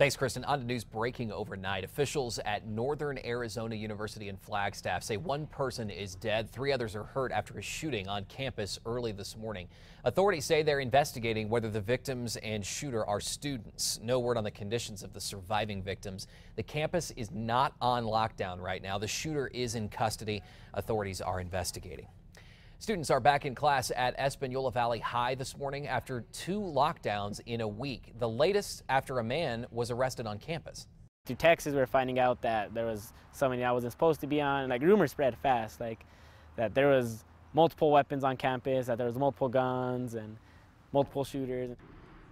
Thanks, Kristen. On to news breaking overnight. Officials at Northern Arizona University in Flagstaff say one person is dead. 3 others are hurt after a shooting on campus early this morning. Authorities say they're investigating whether the victims and shooter are students. No word on the conditions of the surviving victims. The campus is not on lockdown right now. The shooter is in custody. Authorities are investigating. Students are back in class at Espanola Valley High this morning after 2 lockdowns in a week. The latest after a man was arrested on campus. Through texts, we're finding out that there was somebody I wasn't supposed to be on. Like, rumors spread fast, like that there was multiple weapons on campus, that there was multiple guns and multiple shooters.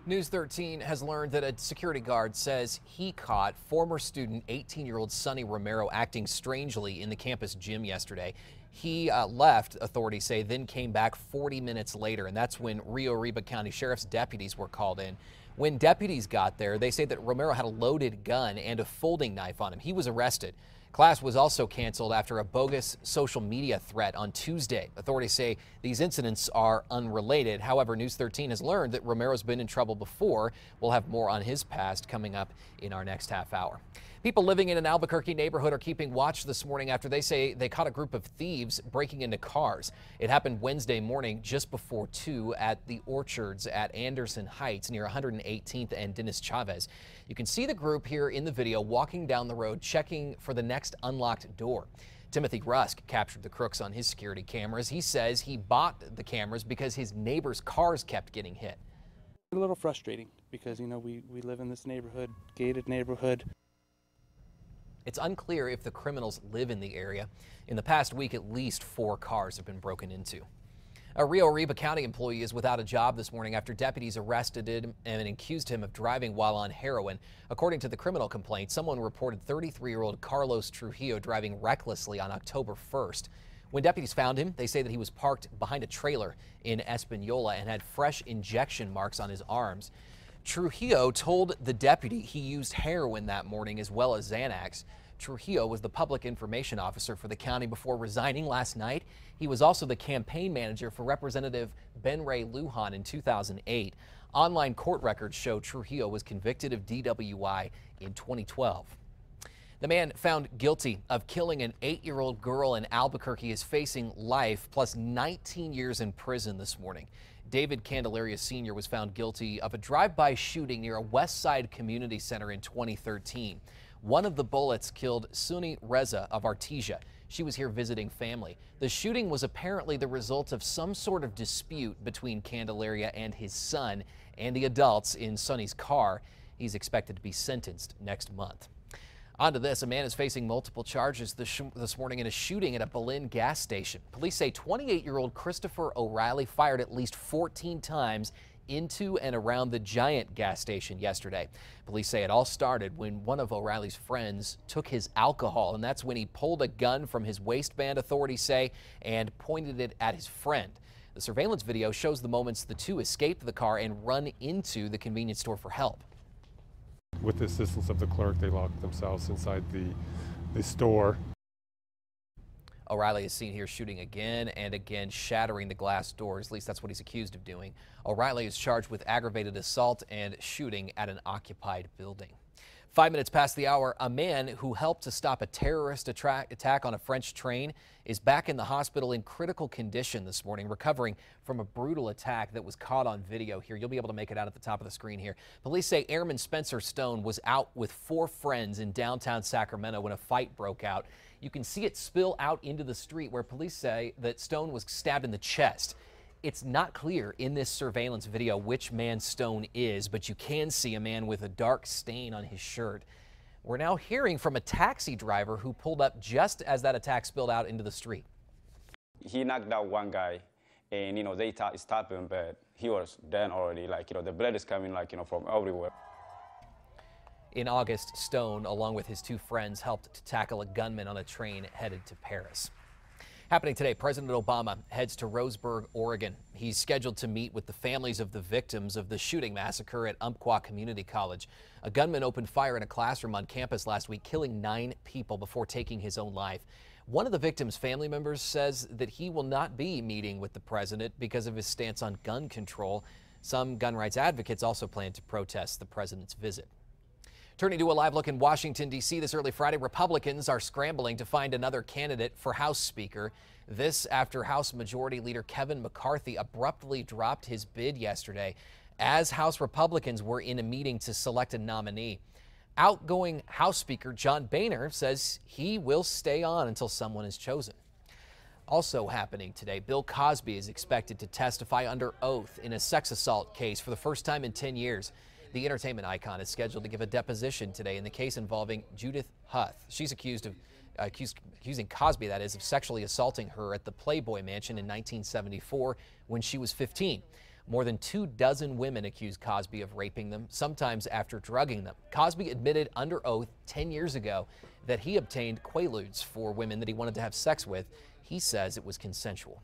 News 13 has learned that a security guard says he caught former student 18-year-old Sonny Romero acting strangely in the campus gym yesterday. He left, authorities say, then came back 40 minutes later, and that's when Rio Arriba County Sheriff's deputies were called in. When deputies got there, they say that Romero had a loaded gun and a folding knife on him. He was arrested. Class was also canceled after a bogus social media threat on Tuesday. Authorities say these incidents are unrelated. However, News 13 has learned that Romero's been in trouble before. We'll have more on his past coming up in our next half hour. People living in an Albuquerque neighborhood are keeping watch this morning after they say they caught a group of thieves breaking into cars. It happened Wednesday morning just before 2 at the Orchards at Anderson Heights near 118th and Dennis Chavez. You can see the group here in the video walking down the road checking for the next unlocked door. Timothy Rusk captured the crooks on his security cameras. He says he bought the cameras because his neighbors' cars kept getting hit. A little frustrating because, you know, we live in this neighborhood, gated neighborhood. It's unclear if the criminals live in the area. In the past week, at least 4 cars have been broken into. A Rio Arriba County employee is without a job this morning after deputies arrested him and accused him of driving while on heroin. According to the criminal complaint, someone reported 33-year-old Carlos Trujillo driving recklessly on October 1st. When deputies found him, they say that he was parked behind a trailer in Espanola and had fresh injection marks on his arms. Trujillo told the deputy he used heroin that morning as well as Xanax. Trujillo was the public information officer for the county before resigning last night. He was also the campaign manager for Representative Ben Ray Lujan in 2008. Online court records show Trujillo was convicted of DWI in 2012. The man found guilty of killing an 8-year-old girl in Albuquerque is facing life plus 19 years in prison this morning. David Candelaria Sr. was found guilty of a drive-by shooting near a West Side community center in 2013. One of the bullets killed Suni Reza of Artesia. She was here visiting family. The shooting was apparently the result of some sort of dispute between Candelaria and his son and the adults in Suni's car. He's expected to be sentenced next month. On to this, a man is facing multiple charges this morning in a shooting at a Belen gas station. Police say 28-year-old Christopher O'Reilly fired at least 14 times into and around the Giant gas station yesterday. Police say it all started when one of O'Reilly's friends took his alcohol, and that's when he pulled a gun from his waistband, authorities say, and pointed it at his friend. The surveillance video shows the moments the two escaped the car and run into the convenience store for help. With the assistance of the clerk, they locked themselves inside the store. O'Reilly is seen here shooting again and again, shattering the glass doors. At least that's what he's accused of doing. O'Reilly is charged with aggravated assault and shooting at an occupied building. 5 minutes past the hour, a man who helped to stop a terrorist attack on a French train is back in the hospital in critical condition this morning, recovering from a brutal attack that was caught on video here. You'll be able to make it out at the top of the screen here. Police say Airman Spencer Stone was out with 4 friends in downtown Sacramento when a fight broke out. You can see it spill out into the street where police say that Stone was stabbed in the chest. It's not clear in this surveillance video which man Stone is, but you can see a man with a dark stain on his shirt. We're now hearing from a taxi driver who pulled up just as that attack spilled out into the street. He knocked out one guy, and they stopped him, but he was dead already. The blood is coming from everywhere. In August, Stone, along with his 2 friends, helped to tackle a gunman on a train headed to Paris. Happening today, President Obama heads to Roseburg, Oregon. He's scheduled to meet with the families of the victims of the shooting massacre at Umpqua Community College. A gunman opened fire in a classroom on campus last week, killing 9 people before taking his own life. One of the victims' family members says that he will not be meeting with the president because of his stance on gun control. Some gun rights advocates also plan to protest the president's visit. Turning to a live look in Washington, D.C. this early Friday, Republicans are scrambling to find another candidate for House Speaker. This after House Majority Leader Kevin McCarthy abruptly dropped his bid yesterday as House Republicans were in a meeting to select a nominee. Outgoing House Speaker John Boehner says he will stay on until someone is chosen. Also happening today, Bill Cosby is expected to testify under oath in a sex assault case for the first time in 10 years. The entertainment icon is scheduled to give a deposition today in the case involving Judith Huth. She's accusing Cosby, that is, of sexually assaulting her at the Playboy Mansion in 1974 when she was 15. More than 24 women accused Cosby of raping them, sometimes after drugging them. Cosby admitted under oath 10 years ago that he obtained quaaludes for women that he wanted to have sex with. He says it was consensual.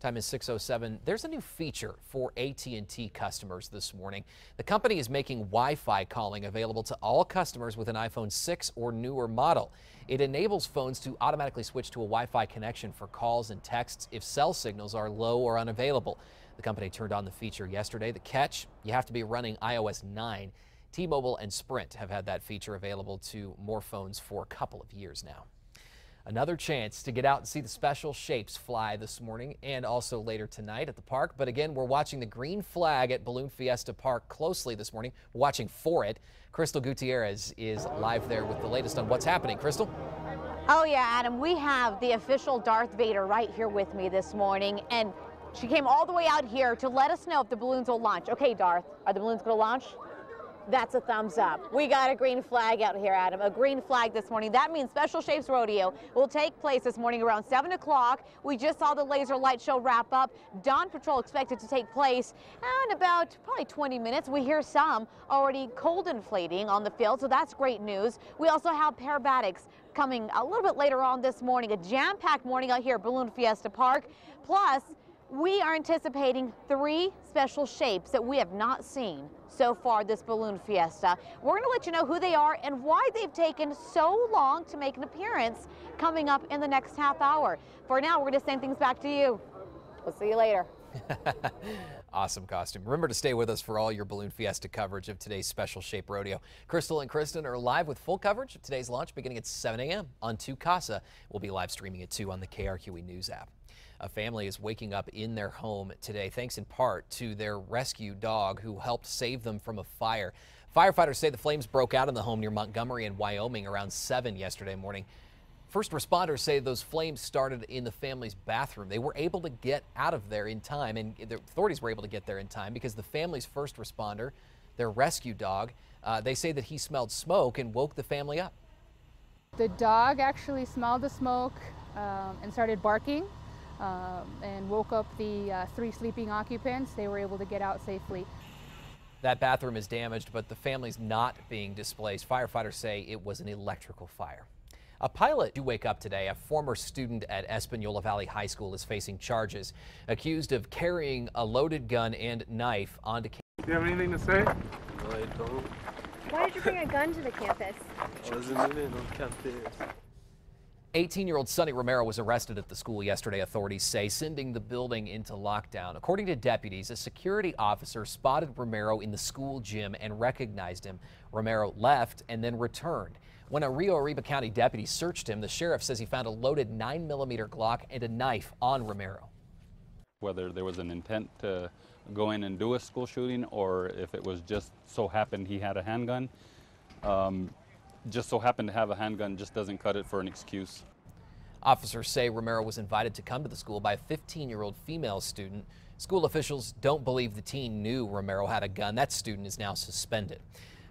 Time is 6:07. There's a new feature for AT&T customers this morning. The company is making Wi-Fi calling available to all customers with an iPhone 6 or newer model. It enables phones to automatically switch to a Wi-Fi connection for calls and texts if cell signals are low or unavailable. The company turned on the feature yesterday. The catch, you have to be running iOS 9. T-Mobile and Sprint have had that feature available to more phones for a couple of years now. Another chance to get out and see the special shapes fly this morning and also later tonight at the park. But again, we're watching the green flag at Balloon Fiesta Park closely this morning. We're watching for it. Crystal Gutierrez is live there with the latest on what's happening. Crystal? Oh yeah, Adam, we have the official Darth Vader right here with me this morning, and she came all the way out here to let us know if the balloons will launch. Okay, Darth, are the balloons going to launch? That's a thumbs up. We got a green flag out here, Adam. A green flag this morning. That means Special Shapes Rodeo will take place this morning around 7 o'clock. We just saw the laser light show wrap up. Dawn Patrol expected to take place in about probably 20 minutes. We hear some already cold inflating on the field, so that's great news. We also have parabatics coming a little bit later on this morning. A jam-packed morning out here at Balloon Fiesta Park. Plus, we are anticipating 3 special shapes that we have not seen so far this Balloon Fiesta. We're going to let you know who they are and why they've taken so long to make an appearance coming up in the next half hour. For now, we're going to send things back to you. We'll see you later. Awesome costume. Remember to stay with us for all your Balloon Fiesta coverage of today's Special Shape Rodeo. Crystal and Kristen are live with full coverage of today's launch beginning at 7 a.m. on 2 Casa. We'll be live streaming it too on the KRQE News app. A family is waking up in their home today thanks in part to their rescue dog who helped save them from a fire. Firefighters say the flames broke out in the home near Montgomery in Wyoming around 7 yesterday morning. First responders say those flames started in the family's bathroom. They were able to get out of there in time, and the authorities were able to get there in time because the family's first responder, their rescue dog, they say that he smelled smoke and woke the family up. The dog actually smelled the smoke and started barking. And woke up the 3 sleeping occupants. They were able to get out safely. That bathroom is damaged, but the family's not being displaced. Firefighters say it was an electrical fire. A pilot did wake up today. A former student at Espanola Valley High School is facing charges, accused of carrying a loaded gun and knife onto campus. Do you have anything to say? No, I don't. Why did you bring a gun to the campus? I wasn't even on campus. 18-year-old Sonny Romero was arrested at the school yesterday, authorities say, sending the building into lockdown. According to deputies, a security officer spotted Romero in the school gym and recognized him. Romero left and then returned. When a Rio Arriba County deputy searched him, the sheriff says he found a loaded 9mm Glock and a knife on Romero. Whether there was an intent to go in and do a school shooting or if it was just so happened he had a handgun. Just so happened to have a handgun just doesn't cut it for an excuse. Officers say Romero was invited to come to the school by a 15-year-old female student. School officials don't believe the teen knew Romero had a gun. That student is now suspended.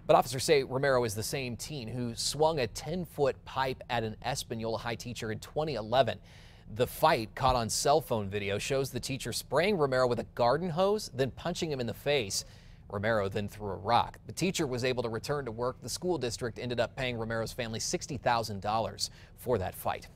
But officers say Romero is the same teen who swung a 10-foot pipe at an Espanola High teacher in 2011. The fight, caught on cell phone video, shows the teacher spraying Romero with a garden hose, then punching him in the face. Romero then threw a rock. The teacher was able to return to work. The school district ended up paying Romero's family $60,000 for that fight.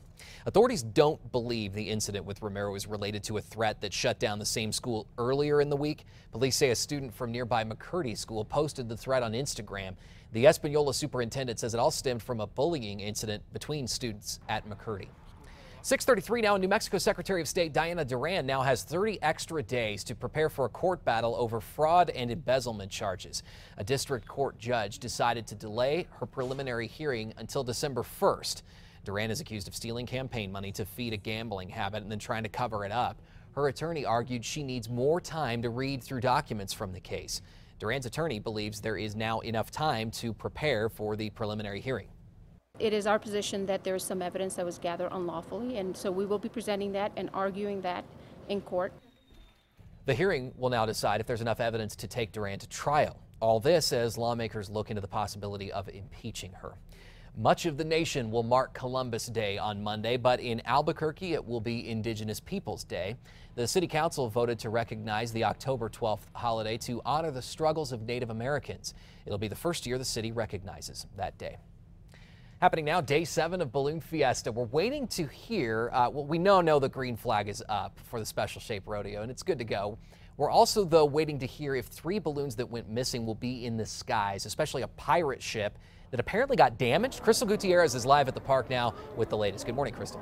Authorities don't believe the incident with Romero is related to a threat that shut down the same school earlier in the week. Police say a student from nearby McCurdy School posted the threat on Instagram. The Espanola superintendent says it all stemmed from a bullying incident between students at McCurdy. 6:33 now. New Mexico Secretary of State Diana Duran now has 30 extra days to prepare for a court battle over fraud and embezzlement charges. A district court judge decided to delay her preliminary hearing until December 1st. Duran is accused of stealing campaign money to feed a gambling habit and then trying to cover it up. Her attorney argued she needs more time to read through documents from the case. Duran's attorney believes there is now enough time to prepare for the preliminary hearing. It is our position that there is some evidence that was gathered unlawfully, and so we will be presenting that and arguing that in court. The hearing will now decide if there's enough evidence to take Duran to trial. All this as lawmakers look into the possibility of impeaching her. Much of the nation will mark Columbus Day on Monday, but in Albuquerque it will be Indigenous Peoples Day. The City Council voted to recognize the October 12th holiday to honor the struggles of Native Americans. It'll be the first year the city recognizes that day. Happening now, day 7 of Balloon Fiesta. We're waiting to hear, well, we know the green flag is up for the Special Shape Rodeo, and it's good to go. We're also, though, waiting to hear if 3 balloons that went missing will be in the skies, especially a pirate ship that apparently got damaged. Crystal Gutierrez is live at the park now with the latest. Good morning, Crystal.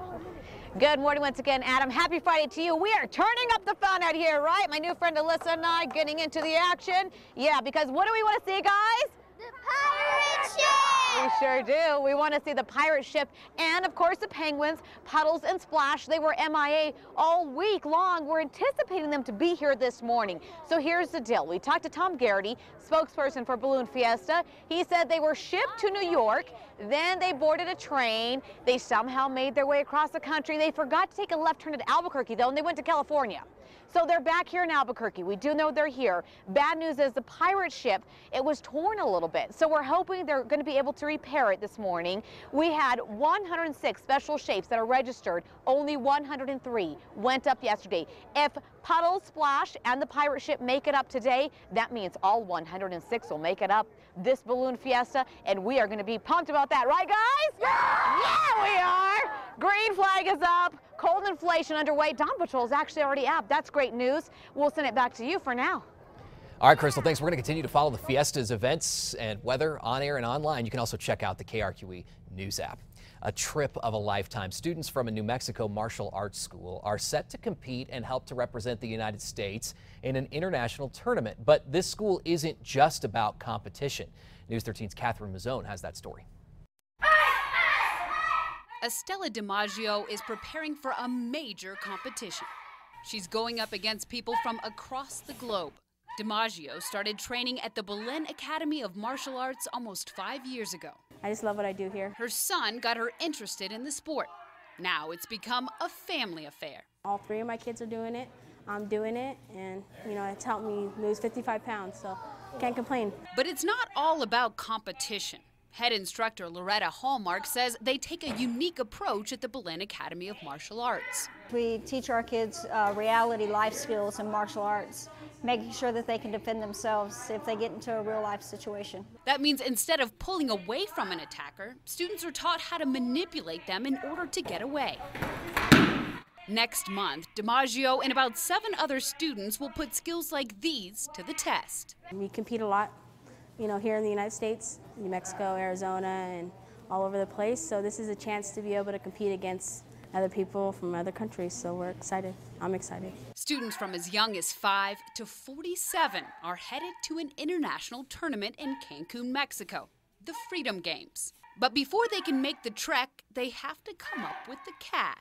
Good morning once again, Adam. Happy Friday to you. We are turning up the fun out here, right? My new friend Alyssa and I getting into the action. Yeah, because what do we want to see, guys? The pirate ship! We sure do. We want to see the pirate ship and, of course, the penguins, Puddles and Splash. They were MIA all week long. We're anticipating them to be here this morning. So here's the deal. We talked to Tom Garrity, spokesperson for Balloon Fiesta. He said they were shipped to New York. Then they boarded a train. They somehow made their way across the country. They forgot to take a left turn at Albuquerque, though, and they went to California. So they're back here in Albuquerque. We do know they're here. Bad news is the pirate ship, it was torn a little bit. So we're hoping they're going to be able to repair it this morning. We had 106 special shapes that are registered. Only 103 went up yesterday. If Puddles, Splash, and the pirate ship make it up today, that means all 106 will make it up this Balloon Fiesta, and we are going to be pumped about that. Right, guys? Yeah, we are. Green flag is up. Cold inflation underway. Dawn Patrol is actually already up. That's great news. We'll send it back to you for now. All right, Crystal, thanks. We're going to continue to follow the Fiesta's events and weather on air and online. You can also check out the KRQE News app. A trip of a lifetime. Students from a New Mexico martial arts school are set to compete and help to represent the United States in an international tournament. But this school isn't just about competition. News 13's Catherine Mazzone has that story. Estella DiMaggio is preparing for a major competition. She's going up against people from across the globe. DiMaggio started training at the Belen Academy of Martial Arts almost 5 years ago. I just love what I do here. Her son got her interested in the sport. Now it's become a family affair. All 3 of my kids are doing it. I'm doing it, and it's helped me lose 55 pounds, so can't complain. But it's not all about competition. Head instructor Loretta Hallmark says they take a unique approach at the Belen Academy of Martial Arts. We teach our kids reality life skills in martial arts, making sure that they can defend themselves if they get into a real life situation. That means instead of pulling away from an attacker, students are taught how to manipulate them in order to get away. Next month, DiMaggio and about 7 other students will put skills like these to the test. We compete a lot, here in the United States, New Mexico, Arizona, and all over the place. So this is a chance to be able to compete against other people from other countries. So we're excited. I'm excited. Students from as young as 5 to 47 are headed to an international tournament in Cancun, Mexico, the Freedom Games. But before they can make the trek, they have to come up with the cash.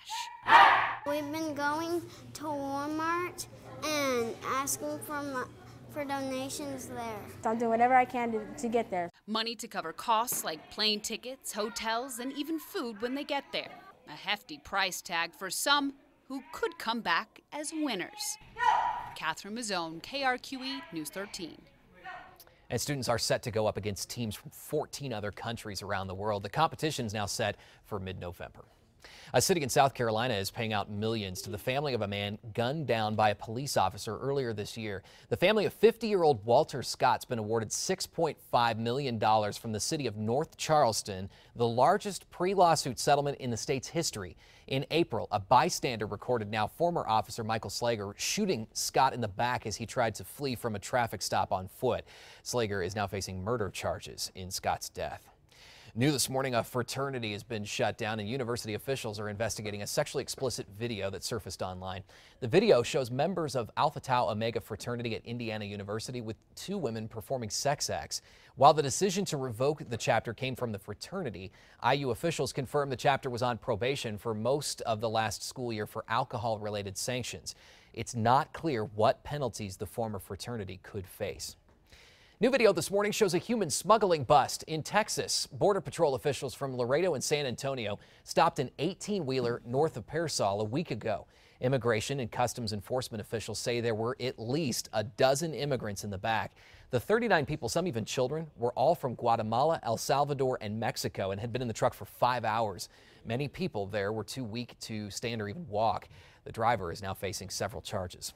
We've been going to Walmart and asking for donations there. So I'm doing whatever I can to get there. Money to cover costs like plane tickets, hotels, and even food when they get there. A hefty price tag for some who could come back as winners. Catherine Mazzone, KRQE News 13. And students are set to go up against teams from 14 other countries around the world. The competition is now set for mid-November. A city in South Carolina is paying out millions to the family of a man gunned down by a police officer earlier this year. The family of 50-year-old Walter Scott's been awarded $6.5 million from the city of North Charleston, the largest pre-lawsuit settlement in the state's history. In April, a bystander recorded now former officer Michael Slager shooting Scott in the back as he tried to flee from a traffic stop on foot. Slager is now facing murder charges in Scott's death. New this morning, a fraternity has been shut down and university officials are investigating a sexually explicit video that surfaced online. The video shows members of Alpha Tau Omega fraternity at Indiana University with 2 women performing sex acts. While the decision to revoke the chapter came from the fraternity, IU officials confirmed the chapter was on probation for most of the last school year for alcohol-related sanctions. It's not clear what penalties the former fraternity could face. New video this morning shows a human smuggling bust in Texas. Border Patrol officials from Laredo and San Antonio stopped an 18-wheeler north of Pearsall a week ago. Immigration and Customs Enforcement officials say there were at least a dozen immigrants in the back. The 39 people, some even children, were all from Guatemala, El Salvador, and Mexico and had been in the truck for 5 hours. Many people there were too weak to stand or even walk. The driver is now facing several charges.